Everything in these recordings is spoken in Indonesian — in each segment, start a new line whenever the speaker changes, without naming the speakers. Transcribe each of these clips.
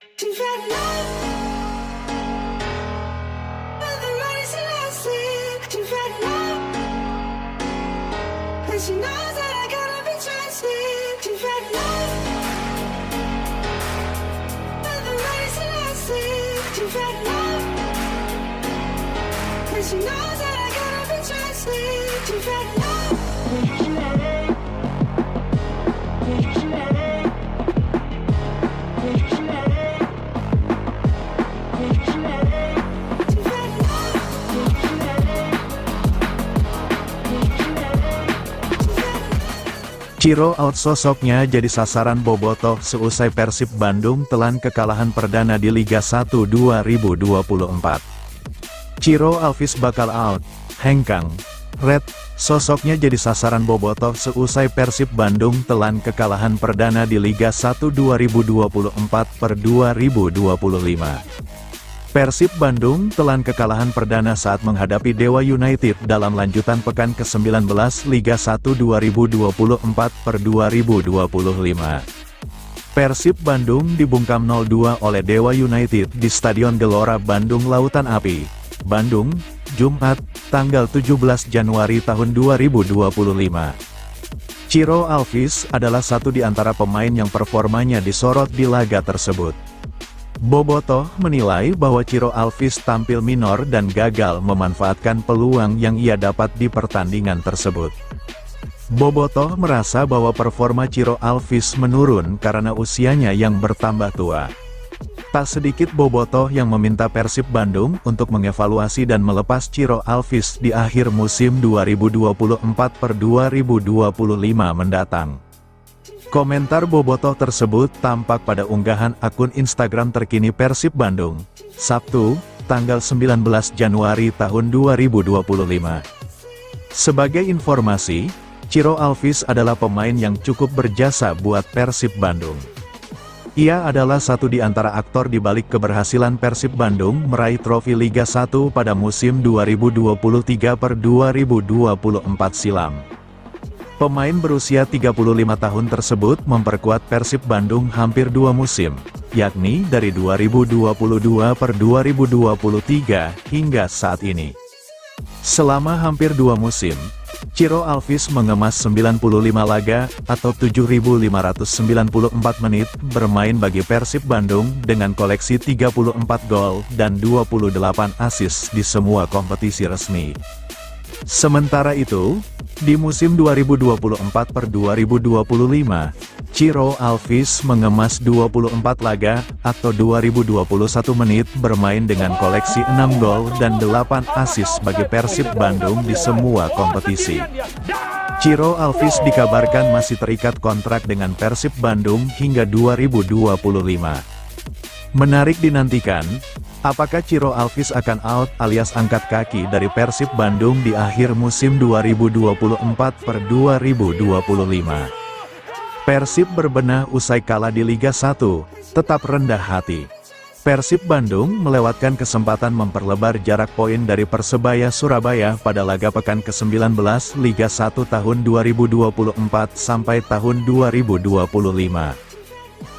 You've had love, but the money's lasting. You've had love, but she knows that I gotta be trusted. You've had love, but the money's lasting. You've had love, but she knows that I gotta be trusted. You've had love.
Ciro out, sosoknya jadi sasaran bobotoh seusai Persib Bandung telan kekalahan perdana di Liga 1 2024. Ciro Alvis bakal out, hengkang. Red, sosoknya jadi sasaran bobotoh seusai Persib Bandung telan kekalahan perdana di Liga 1 2024/2025. Persib Bandung telan kekalahan perdana saat menghadapi Dewa United dalam lanjutan pekan ke-19 Liga 1 2024/2025. Persib Bandung dibungkam 0-2 oleh Dewa United di Stadion Gelora Bandung Lautan Api, Bandung, Jumat, tanggal 17 Januari tahun 2025. Ciro Alvis adalah satu di antara pemain yang performanya disorot di laga tersebut. Bobotoh menilai bahwa Ciro Alvis tampil minor dan gagal memanfaatkan peluang yang ia dapat di pertandingan tersebut. Bobotoh merasa bahwa performa Ciro Alvis menurun karena usianya yang bertambah tua. Tak sedikit bobotoh yang meminta Persib Bandung untuk mengevaluasi dan melepas Ciro Alvis di akhir musim 2024/2025 mendatang. Komentar bobotoh tersebut tampak pada unggahan akun Instagram terkini Persib Bandung, Sabtu, tanggal 19 Januari tahun 2025. Sebagai informasi, Ciro Alvis adalah pemain yang cukup berjasa buat Persib Bandung. Ia adalah satu di antara aktor di balik keberhasilan Persib Bandung meraih trofi Liga 1 pada musim 2023/2024 silam. Pemain berusia 35 tahun tersebut memperkuat Persib Bandung hampir 2 musim, yakni dari 2022/2023 hingga saat ini. Selama hampir 2 musim, Ciro Alvis mengemas 95 laga atau 7.594 menit bermain bagi Persib Bandung dengan koleksi 34 gol dan 28 assist di semua kompetisi resmi. Sementara itu, di musim 2024/2025, Ciro Alvis mengemas 24 laga atau 2021 menit bermain dengan koleksi 6 gol dan 8 assist bagi Persib Bandung di semua kompetisi. Ciro Alvis dikabarkan masih terikat kontrak dengan Persib Bandung hingga 2025. Menarik dinantikan, apakah Ciro Alvis akan out alias angkat kaki dari Persib Bandung di akhir musim 2024/2025. Persib berbenah usai kalah di Liga 1, tetap rendah hati. Persib Bandung melewatkan kesempatan memperlebar jarak poin dari Persebaya Surabaya pada laga pekan ke-19 Liga 1 tahun 2024 sampai tahun 2025.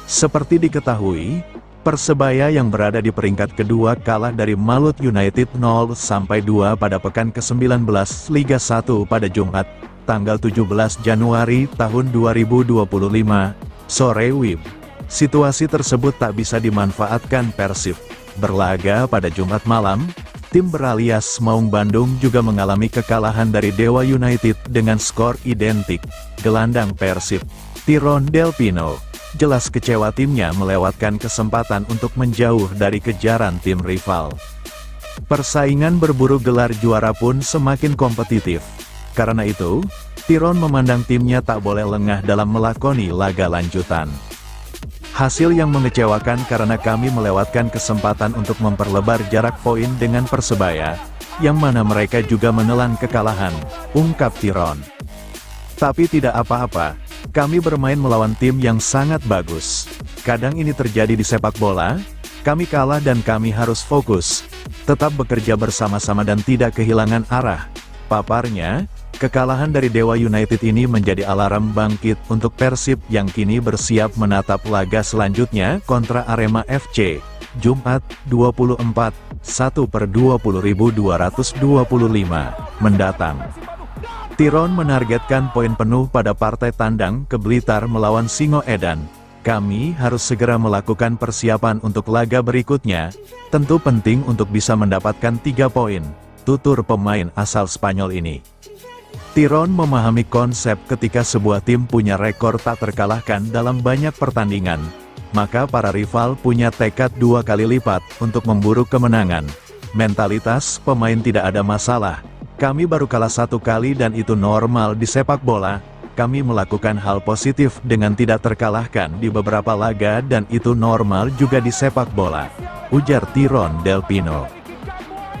Seperti diketahui, Persebaya yang berada di peringkat kedua kalah dari Malut United 0-2 pada pekan ke-19 Liga 1 pada Jumat, tanggal 17 Januari tahun 2025, sore WIB. Situasi tersebut tak bisa dimanfaatkan Persib. Berlaga pada Jumat malam, tim beralias Maung Bandung juga mengalami kekalahan dari Dewa United dengan skor identik. Gelandang Persib, Tyrone Delpino, jelas kecewa timnya melewatkan kesempatan untuk menjauh dari kejaran tim rival. Persaingan berburu gelar juara pun semakin kompetitif. Karena itu, Tyrone memandang timnya tak boleh lengah dalam melakoni laga lanjutan. Hasil yang mengecewakan karena kami melewatkan kesempatan untuk memperlebar jarak poin dengan Persebaya, yang mana mereka juga menelan kekalahan, ungkap Tyrone. Tapi tidak apa-apa. Kami bermain melawan tim yang sangat bagus. Kadang ini terjadi di sepak bola, kami kalah dan kami harus fokus, tetap bekerja bersama-sama dan tidak kehilangan arah, paparnya. Kekalahan dari Dewa United ini menjadi alarm bangkit untuk Persib yang kini bersiap menatap laga selanjutnya kontra Arema FC, Jumat, 24/1/20.225 mendatang. Tiron menargetkan poin penuh pada partai tandang ke Blitar melawan Singo Edan. Kami harus segera melakukan persiapan untuk laga berikutnya, tentu penting untuk bisa mendapatkan 3 poin, tutur pemain asal Spanyol ini. Tiron memahami konsep ketika sebuah tim punya rekor tak terkalahkan dalam banyak pertandingan, maka para rival punya tekad 2 kali lipat untuk memburu kemenangan. Mentalitas pemain tidak ada masalah, kami baru kalah 1 kali dan itu normal di sepak bola, kami melakukan hal positif dengan tidak terkalahkan di beberapa laga dan itu normal juga di sepak bola, ujar Tiron Del Pino.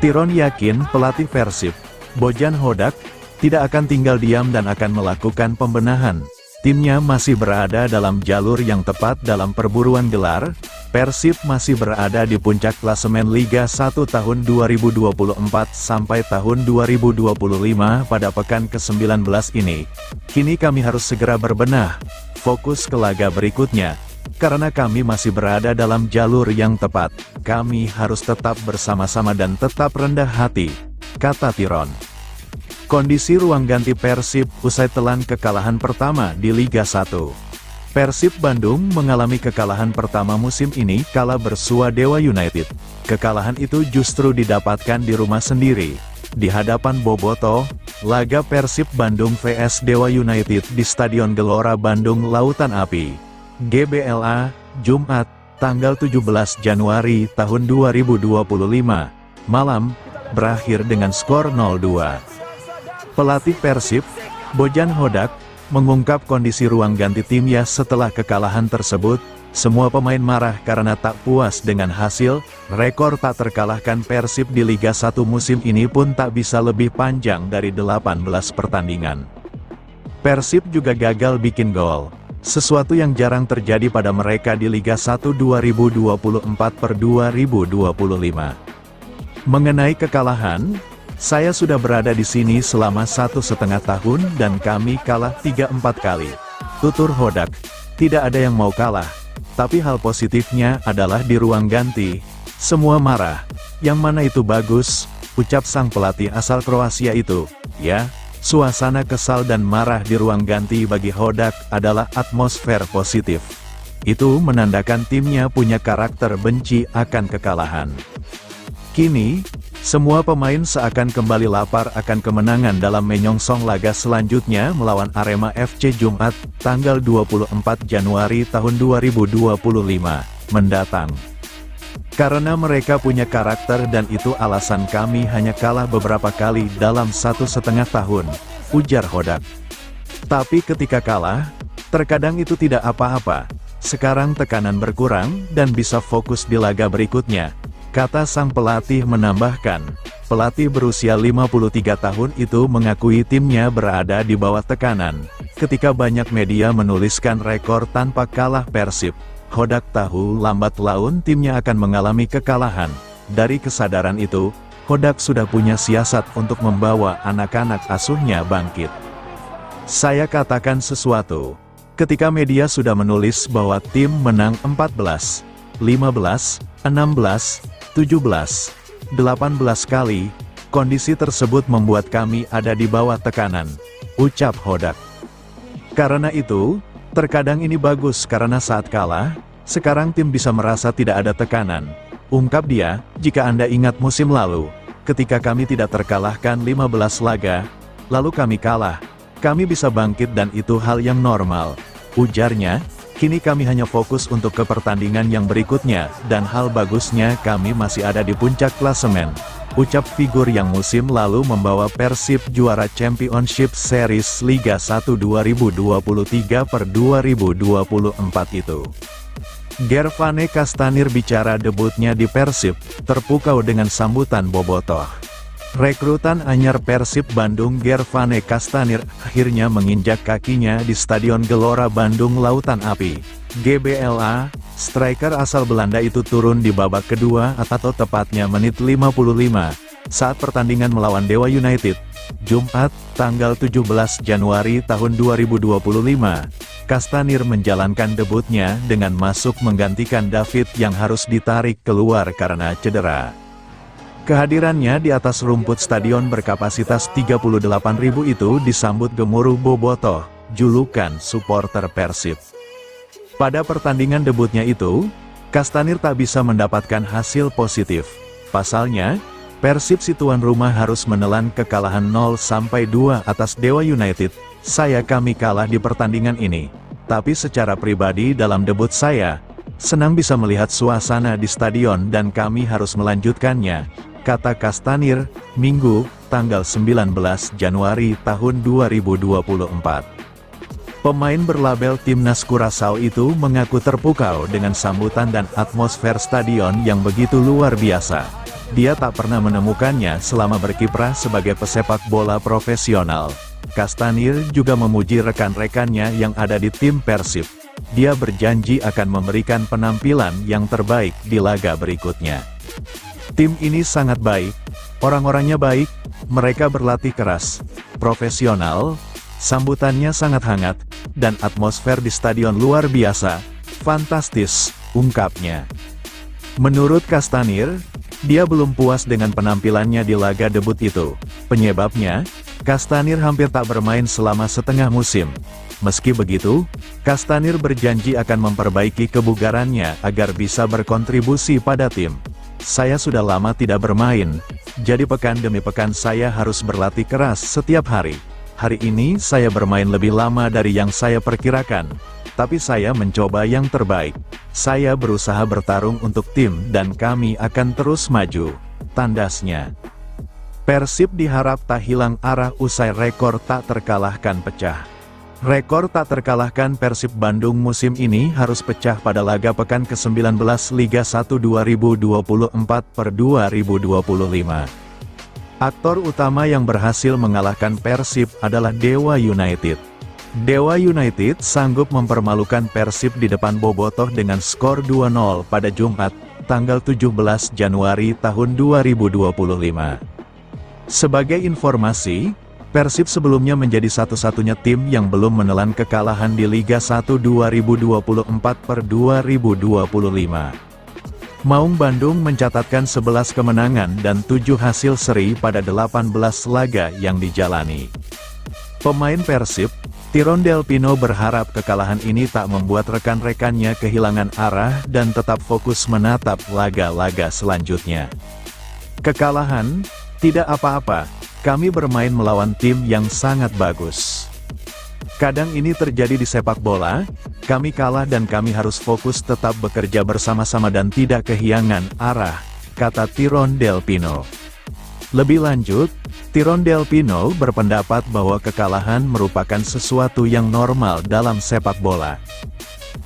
Tiron yakin pelatih Persib, Bojan Hodak, tidak akan tinggal diam dan akan melakukan pembenahan. Timnya masih berada dalam jalur yang tepat dalam perburuan gelar. Persib masih berada di puncak klasemen Liga 1 tahun 2024 sampai tahun 2025 pada pekan ke-19 ini. Kini kami harus segera berbenah, fokus ke laga berikutnya. Karena kami masih berada dalam jalur yang tepat, kami harus tetap bersama-sama dan tetap rendah hati, kata Tiron. Kondisi ruang ganti Persib usai telan kekalahan pertama di Liga 1. Persib Bandung mengalami kekalahan pertama musim ini kala bersua Dewa United. Kekalahan itu justru didapatkan di rumah sendiri, di hadapan bobotoh. Laga Persib Bandung vs Dewa United di Stadion Gelora Bandung Lautan Api, GBLA, Jumat, tanggal 17 Januari tahun 2025, malam, berakhir dengan skor 0-2. Pelatih Persib, Bojan Hodak, mengungkap kondisi ruang ganti timnya setelah kekalahan tersebut. Semua pemain marah karena tak puas dengan hasil, rekor tak terkalahkan Persib di Liga 1 musim ini pun tak bisa lebih panjang dari 18 pertandingan. Persib juga gagal bikin gol, sesuatu yang jarang terjadi pada mereka di Liga 1 2024/2025. Mengenai kekalahan, saya sudah berada di sini selama 1,5 tahun dan kami kalah 3-4 kali. Tutur Hodak, tidak ada yang mau kalah. Tapi hal positifnya adalah di ruang ganti, semua marah. Yang mana itu bagus, ucap sang pelatih asal Kroasia itu. Ya, suasana kesal dan marah di ruang ganti bagi Hodak adalah atmosfer positif. Itu menandakan timnya punya karakter benci akan kekalahan. Kini, semua pemain seakan kembali lapar akan kemenangan dalam menyongsong laga selanjutnya melawan Arema FC Jumat, tanggal 24 Januari tahun 2025, mendatang. Karena mereka punya karakter dan itu alasan kami hanya kalah beberapa kali dalam 1,5 tahun, ujar Hodak. Tapi ketika kalah, terkadang itu tidak apa-apa. Sekarang tekanan berkurang dan bisa fokus di laga berikutnya, kata sang pelatih menambahkan. Pelatih berusia 53 tahun itu mengakui timnya berada di bawah tekanan. Ketika banyak media menuliskan rekor tanpa kalah Persib, Hodak tahu lambat laun timnya akan mengalami kekalahan. Dari kesadaran itu, Hodak sudah punya siasat untuk membawa anak-anak asuhnya bangkit. Saya katakan sesuatu. Ketika media sudah menulis bahwa tim menang 14, 15, 16, 17, 18 kali, kondisi tersebut membuat kami ada di bawah tekanan, ucap Hodak. Karena itu, terkadang ini bagus karena saat kalah, sekarang tim bisa merasa tidak ada tekanan, ungkap dia. Jika Anda ingat musim lalu, ketika kami tidak terkalahkan 15 laga, lalu kami kalah, kami bisa bangkit dan itu hal yang normal, ujarnya. Kini kami hanya fokus untuk ke pertandingan yang berikutnya, dan hal bagusnya kami masih ada di puncak klasemen, ucap figur yang musim lalu membawa Persib juara Championship Series Liga 1 2023/2024 itu. Gervane Castanir bicara debutnya di Persib, terpukau dengan sambutan bobotoh. Rekrutan anyar Persib Bandung Gervane Castanir akhirnya menginjak kakinya di Stadion Gelora Bandung Lautan Api, GBLA. Striker asal Belanda itu turun di babak kedua atau tepatnya menit 55, saat pertandingan melawan Dewa United. Jumat, tanggal 17 Januari tahun 2025, Castanir menjalankan debutnya dengan masuk menggantikan David yang harus ditarik keluar karena cedera. Kehadirannya di atas rumput stadion berkapasitas 38.000 itu disambut gemuruh bobotoh, julukan supporter Persib. Pada pertandingan debutnya itu, Castanir tak bisa mendapatkan hasil positif. Pasalnya, Persib si tuan rumah harus menelan kekalahan 0-2 atas Dewa United. Kami kalah di pertandingan ini. Tapi secara pribadi dalam debut saya, senang bisa melihat suasana di stadion dan kami harus melanjutkannya, kata Castanir, Minggu, tanggal 19 Januari tahun 2024. Pemain berlabel Timnas Curaçao itu mengaku terpukau dengan sambutan dan atmosfer stadion yang begitu luar biasa. Dia tak pernah menemukannya selama berkiprah sebagai pesepak bola profesional. Castanir juga memuji rekan-rekannya yang ada di tim Persib. Dia berjanji akan memberikan penampilan yang terbaik di laga berikutnya. Tim ini sangat baik, orang-orangnya baik, mereka berlatih keras, profesional, sambutannya sangat hangat, dan atmosfer di stadion luar biasa, fantastis, ungkapnya. Menurut Castanir, dia belum puas dengan penampilannya di laga debut itu. Penyebabnya, Castanir hampir tak bermain selama setengah musim. Meski begitu, Castanir berjanji akan memperbaiki kebugarannya agar bisa berkontribusi pada tim. Saya sudah lama tidak bermain, jadi pekan demi pekan saya harus berlatih keras setiap hari. Hari ini saya bermain lebih lama dari yang saya perkirakan, tapi saya mencoba yang terbaik. Saya berusaha bertarung untuk tim dan kami akan terus maju, tandasnya. Persib diharap tak hilang arah usai rekor tak terkalahkan pecah. Rekor tak terkalahkan Persib Bandung musim ini harus pecah pada laga pekan ke-19 Liga 1 2024/2025. Aktor utama yang berhasil mengalahkan Persib adalah Dewa United. Dewa United sanggup mempermalukan Persib di depan bobotoh dengan skor 2-0 pada Jumat, tanggal 17 Januari tahun 2025. Sebagai informasi, Persib sebelumnya menjadi satu-satunya tim yang belum menelan kekalahan di Liga 1 2024/2025. Maung Bandung mencatatkan 11 kemenangan dan 7 hasil seri pada 18 laga yang dijalani. Pemain Persib, Tiron Del Pino berharap kekalahan ini tak membuat rekan-rekannya kehilangan arah dan tetap fokus menatap laga-laga selanjutnya. Kekalahan, tidak apa-apa, kami bermain melawan tim yang sangat bagus. Kadang ini terjadi di sepak bola, kami kalah dan kami harus fokus tetap bekerja bersama-sama dan tidak kehilangan arah, kata Tiron Del Pino. Lebih lanjut, Tiron Del Pino berpendapat bahwa kekalahan merupakan sesuatu yang normal dalam sepak bola.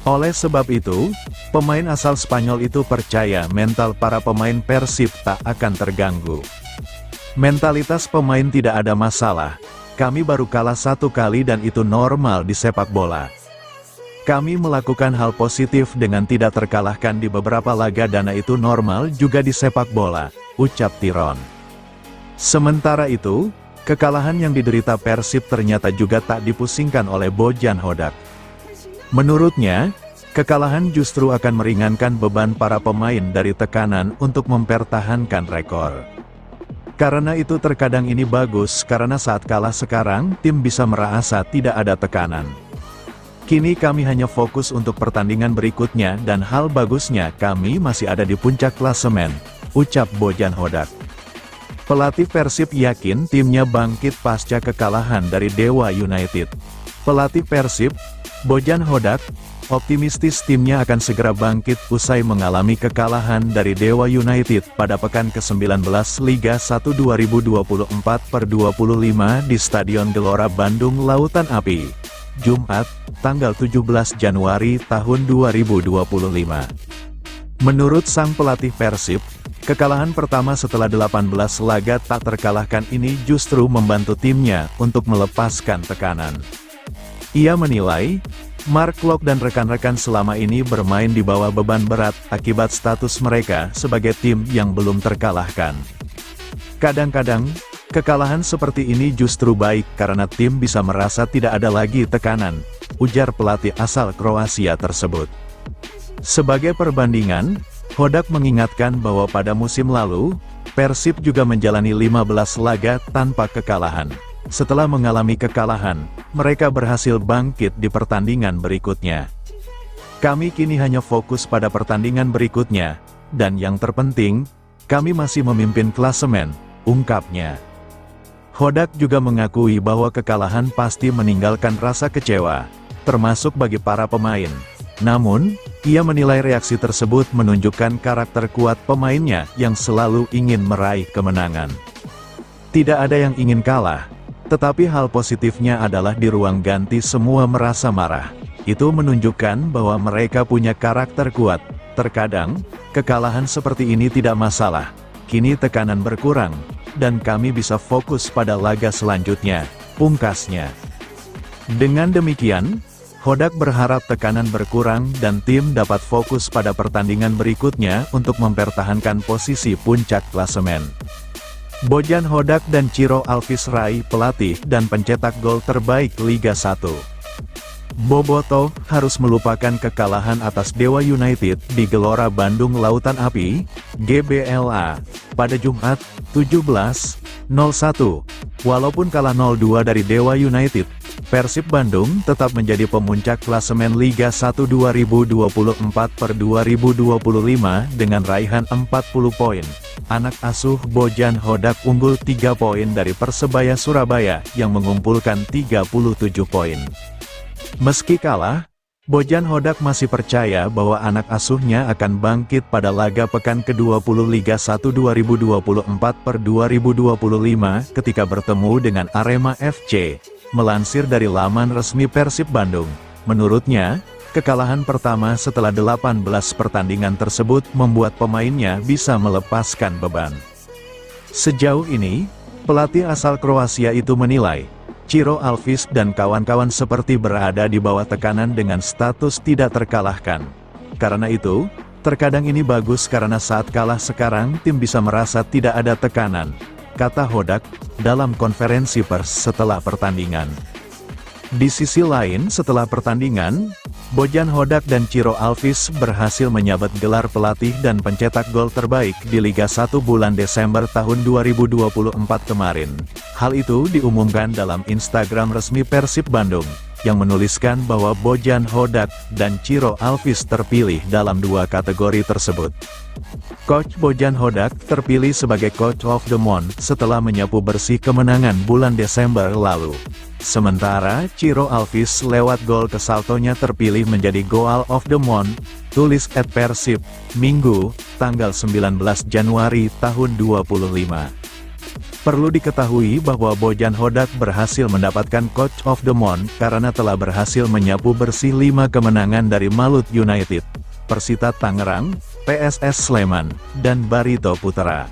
Oleh sebab itu, pemain asal Spanyol itu percaya mental para pemain Persib tak akan terganggu. Mentalitas pemain tidak ada masalah, kami baru kalah 1 kali dan itu normal di sepak bola. Kami melakukan hal positif dengan tidak terkalahkan di beberapa laga dan itu normal juga di sepak bola, ucap Tiron. Sementara itu, kekalahan yang diderita Persib ternyata juga tak dipusingkan oleh Bojan Hodak. Menurutnya, kekalahan justru akan meringankan beban para pemain dari tekanan untuk mempertahankan rekor. Karena itu terkadang ini bagus karena saat kalah sekarang, tim bisa merasa tidak ada tekanan. Kini kami hanya fokus untuk pertandingan berikutnya dan hal bagusnya kami masih ada di puncak klasemen, ucap Bojan Hodak. Pelatih Persib yakin timnya bangkit pasca kekalahan dari Dewa United. Pelatih Persib, Bojan Hodak, optimistis timnya akan segera bangkit usai mengalami kekalahan dari Dewa United pada pekan ke-19 Liga 1 2024/2025 di Stadion Gelora Bandung Lautan Api, Jumat, tanggal 17 Januari tahun 2025. Menurut sang pelatih Persib, kekalahan pertama setelah 18 laga tak terkalahkan ini justru membantu timnya untuk melepaskan tekanan. Ia menilai, Mark Klok dan rekan-rekan selama ini bermain di bawah beban berat akibat status mereka sebagai tim yang belum terkalahkan. Kadang-kadang, Kekalahan seperti ini justru baik karena tim bisa merasa tidak ada lagi tekanan, ujar pelatih asal Kroasia tersebut. Sebagai perbandingan, Hodak mengingatkan bahwa pada musim lalu, Persib juga menjalani 15 laga tanpa kekalahan. Setelah mengalami kekalahan, mereka berhasil bangkit di pertandingan berikutnya. Kami kini hanya fokus pada pertandingan berikutnya, dan yang terpenting, kami masih memimpin klasemen, ungkapnya. Hodak juga mengakui bahwa kekalahan pasti meninggalkan rasa kecewa, termasuk bagi para pemain. Namun, ia menilai reaksi tersebut menunjukkan karakter kuat pemainnya yang selalu ingin meraih kemenangan. Tidak ada yang ingin kalah, tetapi hal positifnya adalah di ruang ganti semua merasa marah. Itu menunjukkan bahwa mereka punya karakter kuat. Terkadang, kekalahan seperti ini tidak masalah. Kini tekanan berkurang, dan kami bisa fokus pada laga selanjutnya, pungkasnya. Dengan demikian, Hodak berharap tekanan berkurang dan tim dapat fokus pada pertandingan berikutnya untuk mempertahankan posisi puncak klasemen. Bojan Hodak dan Ciro Alvis Rai pelatih dan pencetak gol terbaik Liga 1. Bobotoh harus melupakan kekalahan atas Dewa United di Gelora Bandung Lautan Api, GBLA, pada Jumat, 17.01. Walaupun kalah 0-2 dari Dewa United, Persib Bandung tetap menjadi pemuncak klasemen Liga 1 2024/2025 dengan raihan 40 poin. Anak asuh Bojan Hodak unggul 3 poin dari Persebaya Surabaya yang mengumpulkan 37 poin. Meski kalah, Bojan Hodak masih percaya bahwa anak asuhnya akan bangkit pada laga pekan ke-20 Liga 1 2024/2025 ketika bertemu dengan Arema FC. Melansir dari laman resmi Persib Bandung, menurutnya, kekalahan pertama setelah 18 pertandingan tersebut membuat pemainnya bisa melepaskan beban. Sejauh ini, pelatih asal Kroasia itu menilai, Ciro Alvis dan kawan-kawan seperti berada di bawah tekanan dengan status tidak terkalahkan. Karena itu, terkadang ini bagus karena saat kalah sekarang tim bisa merasa tidak ada tekanan, kata Hodak, dalam konferensi pers setelah pertandingan. Di sisi lain setelah pertandingan, Bojan Hodak dan Ciro Alvis berhasil menyabet gelar pelatih dan pencetak gol terbaik di Liga 1 bulan Desember tahun 2024 kemarin. Hal itu diumumkan dalam Instagram resmi Persib Bandung, yang menuliskan bahwa Bojan Hodak dan Ciro Alvis terpilih dalam 2 kategori tersebut. Coach Bojan Hodak terpilih sebagai Coach of the Month setelah menyapu bersih kemenangan bulan Desember lalu. Sementara Ciro Alvis lewat gol ke saltonya terpilih menjadi Goal of the Month, tulis @persib, Minggu, tanggal 19 Januari tahun 25. Perlu diketahui bahwa Bojan Hodak berhasil mendapatkan Coach of the Month karena telah berhasil menyapu bersih 5 kemenangan dari Malut United, Persita Tangerang, PSS Sleman, dan Barito Putra.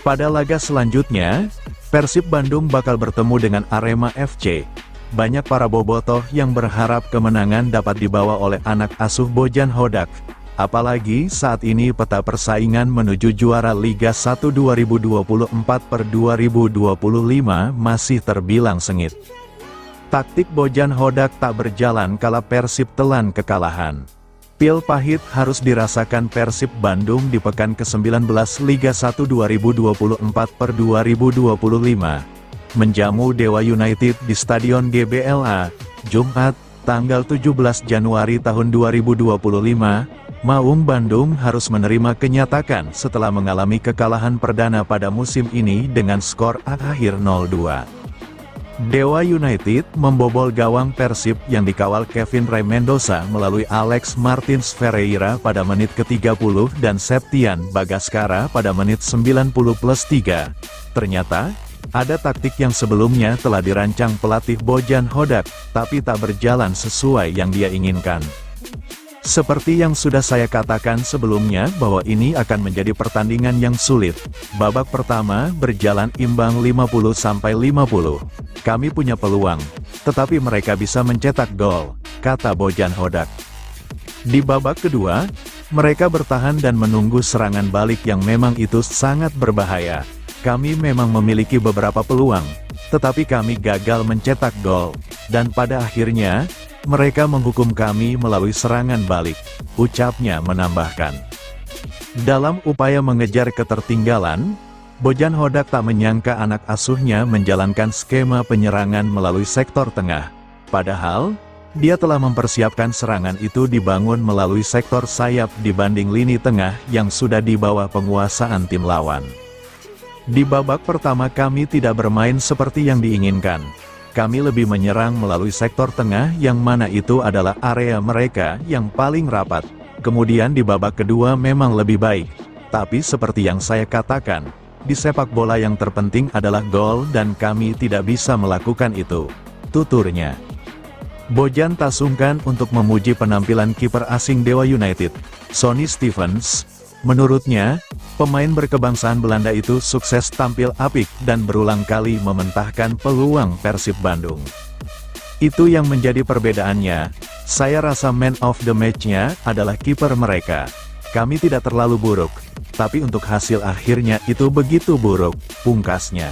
Pada laga selanjutnya, Persib Bandung bakal bertemu dengan Arema FC. Banyak para bobotoh yang berharap kemenangan dapat dibawa oleh anak asuh Bojan Hodak. Apalagi saat ini peta persaingan menuju juara Liga 1 2024/2025 masih terbilang sengit. Taktik Bojan Hodak tak berjalan kala Persib telan kekalahan. Pil pahit harus dirasakan Persib Bandung di pekan ke-19 Liga 1 2024/2025. Menjamu Dewa United di Stadion GBLA, Jumat, tanggal 17 Januari tahun 2025, Maung Bandung harus menerima kenyataan setelah mengalami kekalahan perdana pada musim ini dengan skor akhir 0-2. Dewa United membobol gawang Persib yang dikawal Kevin Ray Mendoza melalui Alex Martins Ferreira pada menit ke-30 dan Septian Bagaskara pada menit 90+3. Ternyata, ada taktik yang sebelumnya telah dirancang pelatih Bojan Hodak, tapi tak berjalan sesuai yang dia inginkan. Seperti yang sudah saya katakan sebelumnya bahwa ini akan menjadi pertandingan yang sulit. Babak pertama berjalan imbang 50-50. Kami punya peluang, tetapi mereka bisa mencetak gol, kata Bojan Hodak. Di babak kedua, mereka bertahan dan menunggu serangan balik yang memang itu sangat berbahaya. Kami memang memiliki beberapa peluang, tetapi kami gagal mencetak gol, dan pada akhirnya, mereka menghukum kami melalui serangan balik, ucapnya menambahkan. Dalam upaya mengejar ketertinggalan, Bojan Hodak tak menyangka anak asuhnya menjalankan skema penyerangan melalui sektor tengah. Padahal, dia telah mempersiapkan serangan itu dibangun melalui sektor sayap dibanding lini tengah yang sudah di bawah penguasaan tim lawan. Di babak pertama kami tidak bermain seperti yang diinginkan. Kami lebih menyerang melalui sektor tengah yang mana itu adalah area mereka yang paling rapat. Kemudian di babak kedua memang lebih baik. Tapi seperti yang saya katakan, di sepak bola yang terpenting adalah gol dan kami tidak bisa melakukan itu, tuturnya. Bojan tak sungkan untuk memuji penampilan kiper asing Dewa United, Sonny Stevens. Menurutnya, pemain berkebangsaan Belanda itu sukses tampil apik dan berulang kali mementahkan peluang Persib Bandung. Itu yang menjadi perbedaannya. Saya rasa man of the match-nya adalah kiper mereka. Kami tidak terlalu buruk, tapi untuk hasil akhirnya itu begitu buruk, pungkasnya.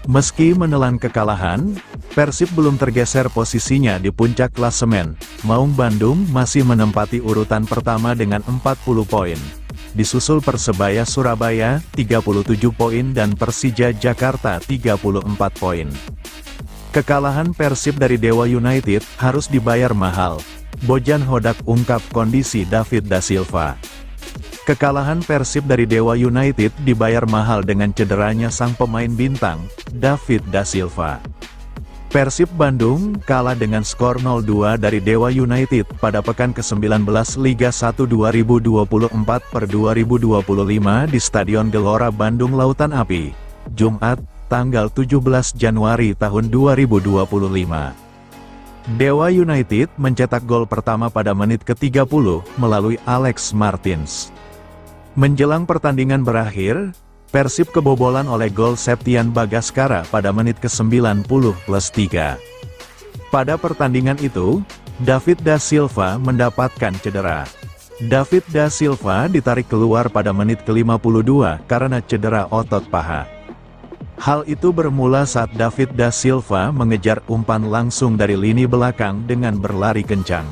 Meski menelan kekalahan, Persib belum tergeser posisinya di puncak klasemen. Maung Bandung masih menempati urutan pertama dengan 40 poin. Disusul Persebaya Surabaya, 37 poin dan Persija Jakarta 34 poin. Kekalahan Persib dari Dewa United harus dibayar mahal. Bojan Hodak ungkap kondisi David da Silva. Kekalahan Persib dari Dewa United dibayar mahal dengan cederanya sang pemain bintang, David da Silva. Persib Bandung kalah dengan skor 0-2 dari Dewa United pada pekan ke-19 Liga 1 2024/2025 di Stadion Gelora Bandung Lautan Api, Jumat, tanggal 17 Januari tahun 2025. Dewa United mencetak gol pertama pada menit ke-30 melalui Alex Martins. Menjelang pertandingan berakhir, Persib kebobolan oleh gol Septian Bagaskara pada menit ke-90+3. Pada pertandingan itu, David da Silva mendapatkan cedera. David da Silva ditarik keluar pada menit ke-52 karena cedera otot paha. Hal itu bermula saat David da Silva mengejar umpan langsung dari lini belakang dengan berlari kencang.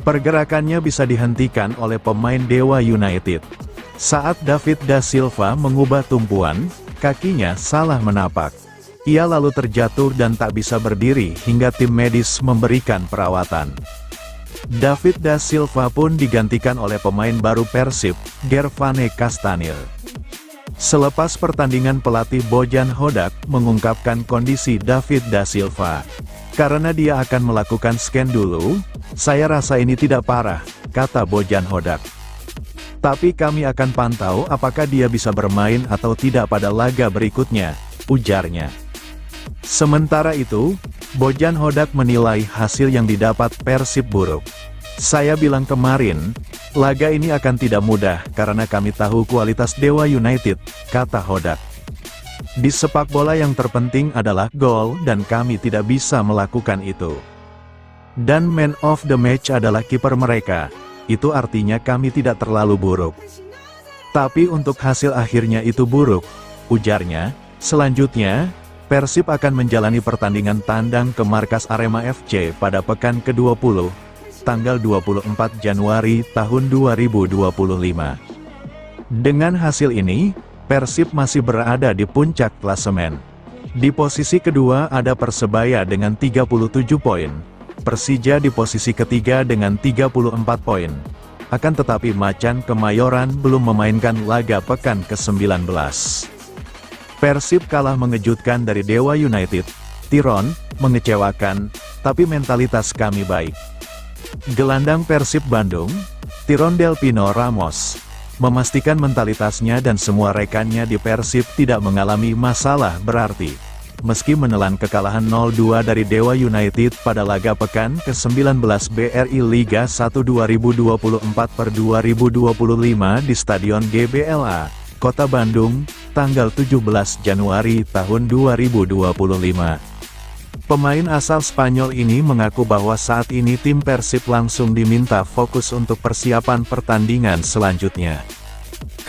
Pergerakannya bisa dihentikan oleh pemain Dewa United. Saat David da Silva mengubah tumpuan, kakinya salah menapak. Ia lalu terjatuh dan tak bisa berdiri hingga tim medis memberikan perawatan. David da Silva pun digantikan oleh pemain baru Persib, Gervane Castanil. Selepas pertandingan pelatih Bojan Hodak mengungkapkan kondisi David da Silva. Karena dia akan melakukan scan dulu, saya rasa ini tidak parah, kata Bojan Hodak. Tapi kami akan pantau apakah dia bisa bermain atau tidak pada laga berikutnya, ujarnya. Sementara itu, Bojan Hodak menilai hasil yang didapat Persib buruk. Saya bilang kemarin, laga ini akan tidak mudah karena kami tahu kualitas Dewa United, kata Hodak. Di sepak bola yang terpenting adalah gol dan kami tidak bisa melakukan itu. Dan man of the match adalah kiper mereka, itu artinya kami tidak terlalu buruk. Tapi untuk hasil akhirnya itu buruk, ujarnya. Selanjutnya, Persib akan menjalani pertandingan tandang ke markas Arema FC pada pekan ke-20, tanggal 24 Januari tahun 2025. Dengan hasil ini, Persib masih berada di puncak klasemen. Di posisi kedua ada Persebaya dengan 37 poin. Persija di posisi ketiga dengan 34 poin. Akan tetapi Macan Kemayoran belum memainkan laga pekan ke-19. Persib kalah mengejutkan dari Dewa United. Tiron, mengecewakan, tapi mentalitas kami baik. Gelandang Persib Bandung, Tiron Delpino Ramos, memastikan mentalitasnya dan semua rekannya di Persib tidak mengalami masalah berarti. Meski menelan kekalahan 0-2 dari Dewa United pada laga pekan ke-19 BRI Liga 1 2024/2025 di Stadion GBLA, Kota Bandung, tanggal 17 Januari tahun 2025. Pemain asal Spanyol ini mengaku bahwa saat ini tim Persib langsung diminta fokus untuk persiapan pertandingan selanjutnya.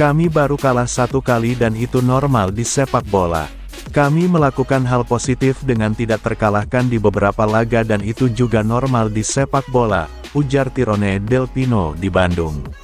Kami baru kalah 1 kali dan itu normal di sepak bola. Kami melakukan hal positif dengan tidak terkalahkan di beberapa laga dan itu juga normal di sepak bola, ujar Tirone Del Pino di Bandung.